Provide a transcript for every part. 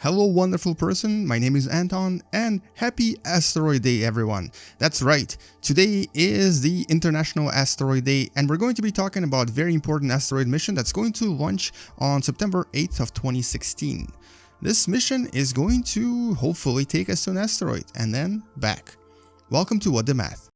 Hello wonderful person, my name is Anton and happy Asteroid Day everyone. That's right, today is the International Asteroid Day and we're going to be talking about a very important asteroid mission that's going to launch on September 8th of 2016. This mission is going to hopefully take us to an asteroid and then back. Welcome to What the Math.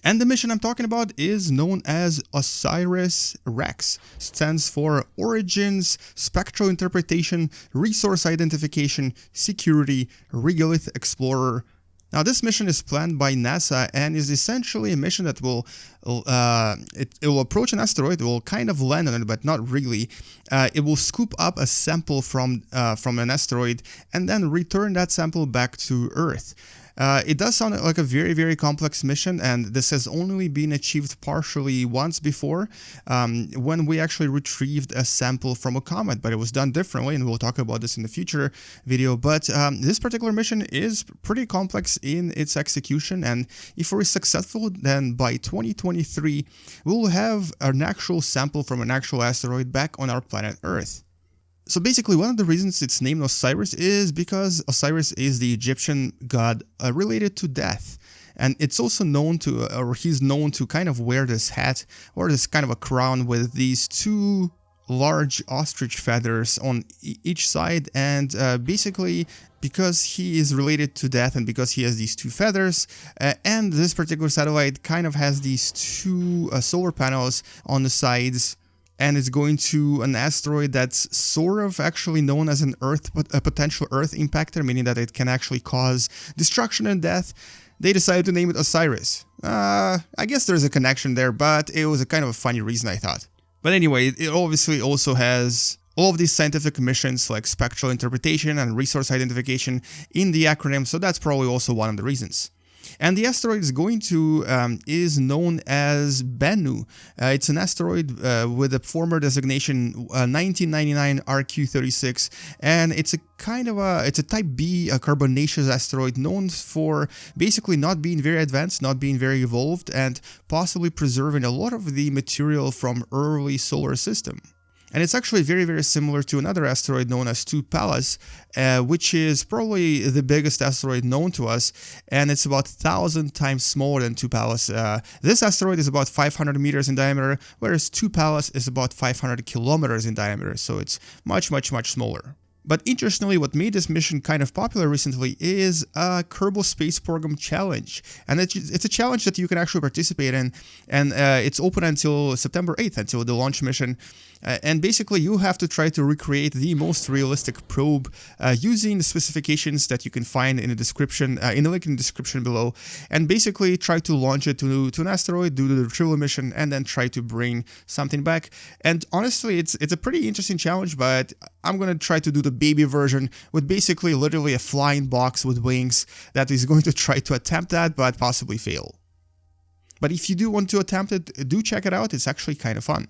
And the mission I'm talking about is known as OSIRIS-REx. Stands for Origins, Spectral Interpretation, Resource Identification, Security, Regolith Explorer. Now this mission is planned by NASA and is essentially a mission that will it will approach an asteroid, it will kind of land on it, but not really. It will scoop up a sample from an asteroid and then return that sample back to Earth. It does sound like a very complex mission, and this has only been achieved partially once before when we actually retrieved a sample from a comet, but it was done differently, and we'll talk about this in the future video. But this particular mission is pretty complex in its execution, and if we're successful, then by 2023 we'll have an actual sample from an actual asteroid back on our planet Earth. So basically, one of the reasons it's named Osiris is because Osiris is the Egyptian god related to death. And it's also known to, or he's known to kind of wear this hat or this kind of a crown with these two large ostrich feathers on each side. And basically, because he is related to death and because he has these two feathers, and this particular satellite kind of has these two solar panels on the sides, and it's going to an asteroid that's sort of actually known as a potential Earth impactor, meaning that it can actually cause destruction and death. They decided to name it Osiris. I guess there's a connection there, but it was a kind of a funny reason, I thought. But anyway, it obviously also has all of these scientific missions like spectral interpretation and resource identification in the acronym, so that's probably also one of the reasons. And the asteroid is known as Bennu. It's an asteroid with a former designation 1999 RQ36, and it's a type B, a carbonaceous asteroid known for basically not being very advanced, not being very evolved, and possibly preserving a lot of the material from early solar system. And it's actually very similar to another asteroid known as 2 Pallas, which is probably the biggest asteroid known to us, and it's about 1,000 times smaller than 2 Pallas. This asteroid is about 500 meters in diameter, whereas 2 Pallas is about 500 kilometers in diameter, so it's much smaller. But interestingly, what made this mission kind of popular recently is a Kerbal Space Program challenge. And it's a challenge that you can actually participate in, and it's open until September 8th, until the launch mission. And basically, you have to try to recreate the most realistic probe using the specifications that you can find in the description, in the link in the description below, and basically try to launch it to an asteroid, do the retrieval mission, and then try to bring something back. And honestly, it's a pretty interesting challenge, but I'm going to try to do the baby version with basically literally a flying box with wings that is going to try to attempt that, but possibly fail. But if you do want to attempt it, do check it out, it's actually kind of fun.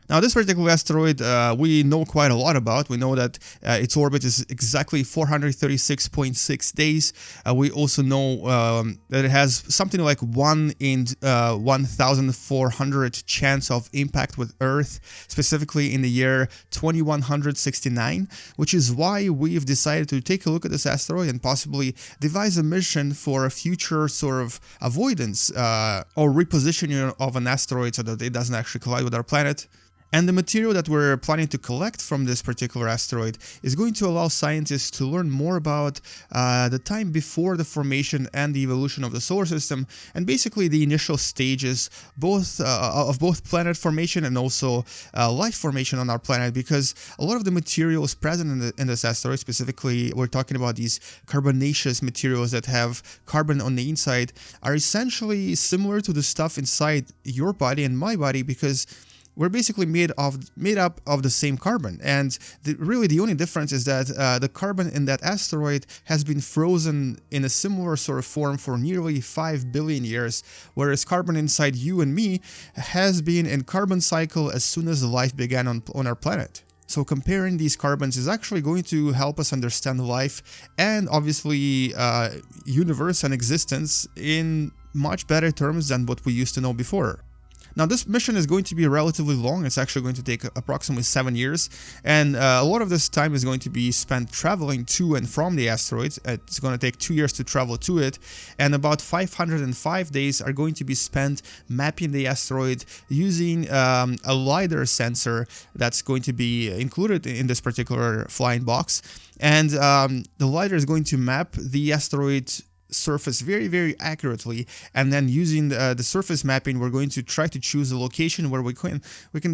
Now this particular asteroid we know quite a lot about. We know that its orbit is exactly 436.6 days. We also know that it has something like 1 in 1,400 chance of impact with Earth, specifically in the year 2169, which is why we've decided to take a look at this asteroid and possibly devise a mission for a future sort of avoidance or repositioning of an asteroid so that it doesn't actually collide with our planet. And the material that we're planning to collect from this particular asteroid is going to allow scientists to learn more about the time before the formation and the evolution of the solar system, and basically the initial stages of both planet formation and also life formation on our planet, because a lot of the materials present in this asteroid, specifically we're talking about these carbonaceous materials that have carbon on the inside, are essentially similar to the stuff inside your body and my body, because we're basically made up of the same carbon, and really the only difference is that the carbon in that asteroid has been frozen in a similar sort of form for nearly 5 billion years, whereas carbon inside you and me has been in carbon cycle as soon as life began on our planet. So comparing these carbons is actually going to help us understand life and obviously universe and existence in much better terms than what we used to know before. Now, this mission is going to be relatively long. It's actually going to take approximately 7 years, and a lot of this time is going to be spent traveling to and from the asteroid. It's going to take 2 years to travel to it, and about 505 days are going to be spent mapping the asteroid using a LiDAR sensor that's going to be included in this particular flying box. And the LiDAR is going to map the asteroid surface very accurately, and then using the surface mapping, we're going to try to choose a location where we can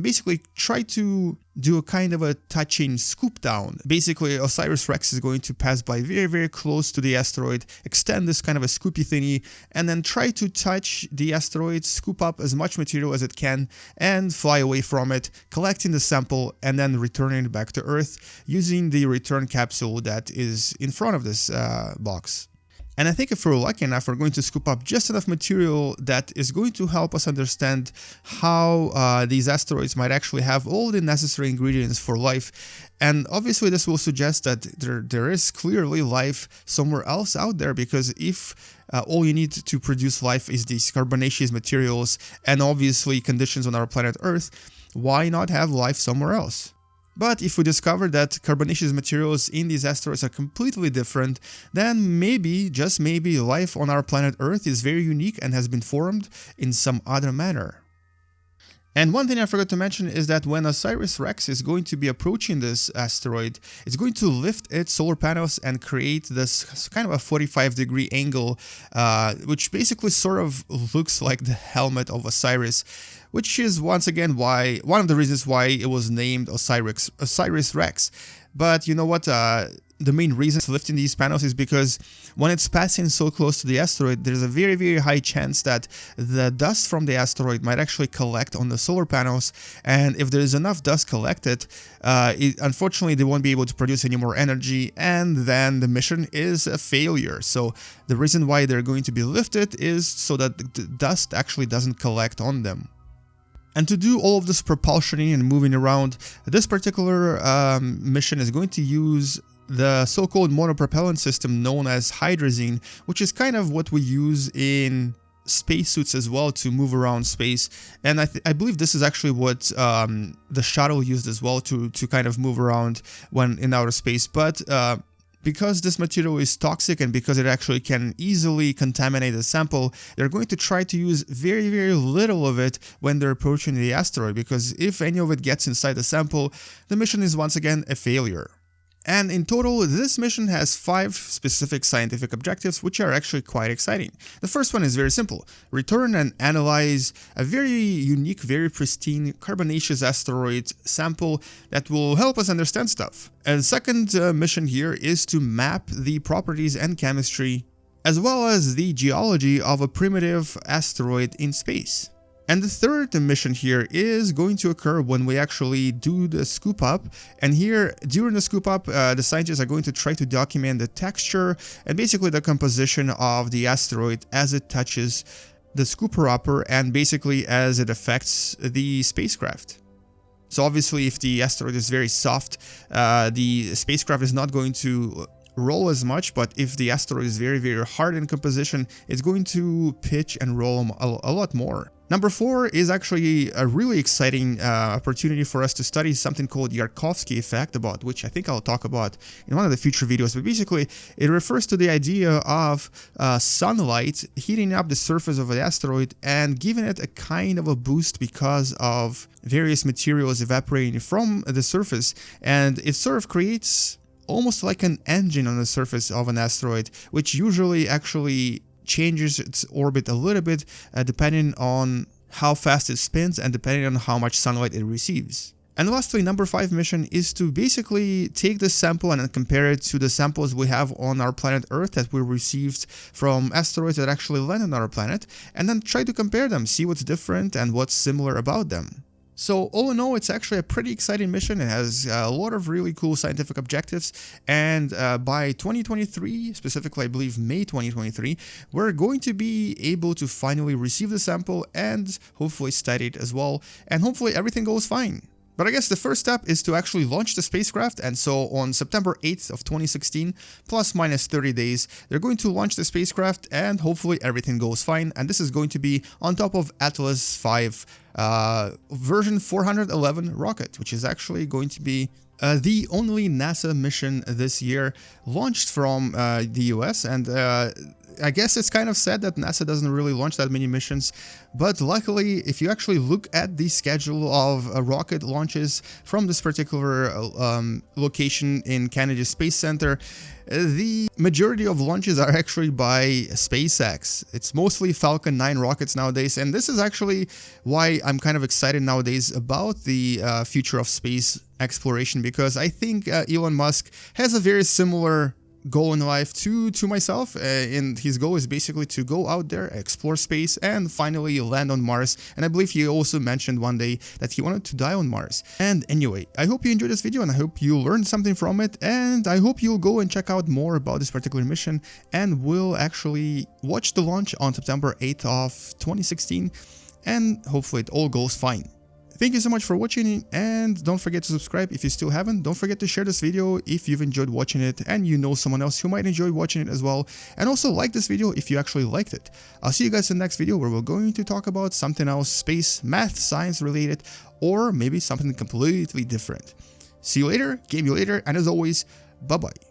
basically try to do a kind of a touching scoop down. Basically, OSIRIS-REx is going to pass by very close to the asteroid, extend this kind of a scoopy thingy, and then try to touch the asteroid, scoop up as much material as it can, and fly away from it, collecting the sample, and then returning it back to Earth using the return capsule that is in front of this box. And I think if we're lucky enough, we're going to scoop up just enough material that is going to help us understand how these asteroids might actually have all the necessary ingredients for life. And obviously this will suggest that there is clearly life somewhere else out there, because if all you need to produce life is these carbonaceous materials and obviously conditions on our planet Earth, why not have life somewhere else? But if we discover that carbonaceous materials in these asteroids are completely different, then maybe, just maybe, life on our planet Earth is very unique and has been formed in some other manner. And one thing I forgot to mention is that when OSIRIS-REx is going to be approaching this asteroid, it's going to lift its solar panels and create this kind of a 45-degree angle, which basically sort of looks like the helmet of Osiris, which is once again one of the reasons why it was named OSIRIS-REx. But you know what? The main reason for lifting these panels is because when it's passing so close to the asteroid, there's a very high chance that the dust from the asteroid might actually collect on the solar panels, and if there's enough dust collected, unfortunately they won't be able to produce any more energy, and then the mission is a failure. So the reason why they're going to be lifted is so that the dust actually doesn't collect on them. And to do all of this propulsioning and moving around, this particular mission is going to use the so-called monopropellant system known as hydrazine, which is kind of what we use in spacesuits as well to move around space. And I believe this is actually what the shuttle used as well to kind of move around when in outer space. But because this material is toxic and because it actually can easily contaminate the sample, they're going to try to use very little of it when they're approaching the asteroid, because if any of it gets inside the sample, the mission is once again a failure. And in total, this mission has 5 specific scientific objectives, which are actually quite exciting. The first one is very simple: return and analyze a very unique, very pristine carbonaceous asteroid sample that will help us understand stuff. And the second mission here is to map the properties and chemistry, as well as the geology of a primitive asteroid in space. And the third mission here is going to occur when we actually do the scoop up. And here, during the scoop up, the scientists are going to try to document the texture and basically the composition of the asteroid as it touches the scooper upper and basically as it affects the spacecraft. So obviously, if the asteroid is very soft, the spacecraft is not going to roll as much, but if the asteroid is very hard in composition, it's going to pitch and roll a lot more. Number 4 is actually a really exciting opportunity for us to study something called Yarkovsky effect, about which I think I'll talk about in one of the future videos. But basically, it refers to the idea of sunlight heating up the surface of an asteroid and giving it a kind of a boost because of various materials evaporating from the surface, and it sort of creates almost like an engine on the surface of an asteroid, which usually actually changes its orbit a little bit depending on how fast it spins and depending on how much sunlight it receives. And lastly, number 5 mission is to basically take this sample and compare it to the samples we have on our planet Earth that we received from asteroids that actually landed on our planet, and then try to compare them, see what's different and what's similar about them. So all in all, it's actually a pretty exciting mission. It has a lot of really cool scientific objectives, and by 2023, specifically I believe May 2023, we're going to be able to finally receive the sample and hopefully study it as well, and hopefully everything goes fine. But I guess the first step is to actually launch the spacecraft, and so on September 8th of 2016, plus minus 30 days, they're going to launch the spacecraft and hopefully everything goes fine. And this is going to be on top of Atlas V version 411 rocket, which is actually going to be the only NASA mission this year launched from the US. And I guess it's kind of sad that NASA doesn't really launch that many missions, but luckily, if you actually look at the schedule of rocket launches from this particular location in Kennedy Space Center, the majority of launches are actually by SpaceX. It's mostly Falcon 9 rockets nowadays, and this is actually why I'm kind of excited nowadays about the future of space exploration, because I think Elon Musk has a very similar goal in life to myself, and his goal is basically to go out there, explore space, and finally land on Mars. And I believe he also mentioned one day that he wanted to die on Mars. And anyway, I hope you enjoyed this video and I hope you learned something from it, and I hope you'll go and check out more about this particular mission, and we'll actually watch the launch on September 8th of 2016, and hopefully it all goes fine. Thank you so much for watching, and don't forget to subscribe if you still haven't. Don't forget to share this video if you've enjoyed watching it and you know someone else who might enjoy watching it as well. And also like this video if you actually liked it. I'll see you guys in the next video where we're going to talk about something else, space, math, science related, or maybe something completely different. See you later, game you later, and as always, bye-bye.